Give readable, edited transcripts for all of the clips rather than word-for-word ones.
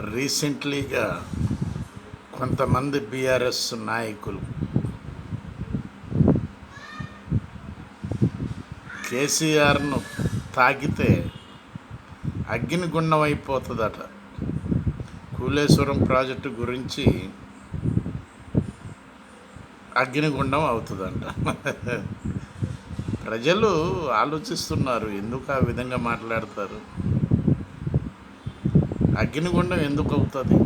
రీసెంట్లీగా కొంతమంది బీఆర్ఎస్ నాయకులు కేసీఆర్ను తాకితే అగ్నిగుండం అయిపోతుందట. కూలేశ్వరం ప్రాజెక్టు గురించి అగ్నిగుండం అవుతుందంట. ప్రజలు ఆలోచిస్తున్నారు, ఎందుకు ఆ విధంగా మాట్లాడతారు? అగ్నిగుండం ఎందుకు అవుతుంది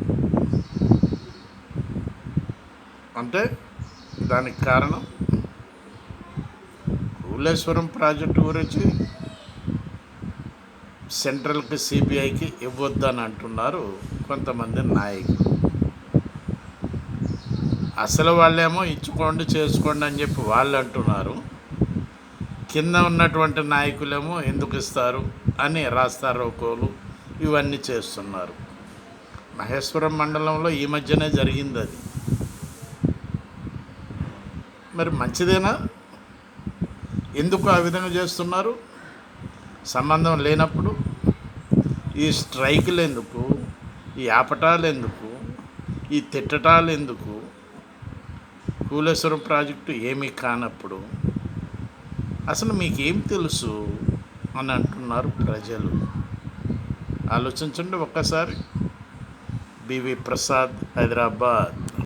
అంటే దానికి కారణం కూలేశ్వరం ప్రాజెక్టు గురించి సెంట్రల్కి సిబిఐకి ఇవ్వొద్దని అంటున్నారు కొంతమంది నాయకులు. అసలు వాళ్ళేమో ఇచ్చుకోండి చేసుకోండి అని చెప్పి వాళ్ళు అంటున్నారు. కింద ఉన్నటువంటి నాయకులేమో ఎందుకు ఇస్తారు అని రాస్తారోకోలు ఇవన్నీ చేస్తున్నారు. మహేశ్వరం మండలంలో ఈ మధ్యనే జరిగింది అది. మరి మంచిదేనా? ఎందుకు ఆ విధంగా చేస్తున్నారు? సంబంధం లేనప్పుడు ఈ స్ట్రైకులు ఎందుకు, ఈ ఆపటాలు ఎందుకు, ఈ తిట్టటాలు ఎందుకు? కూలేశ్వరం ప్రాజెక్టు ఏమీ కానప్పుడు అసలు మీకేం తెలుసు అని అంటున్నారు ప్రజలు. ఆలోచించండి ఒక్కసారి. బివి ప్రసాద్, హైదరాబాద్.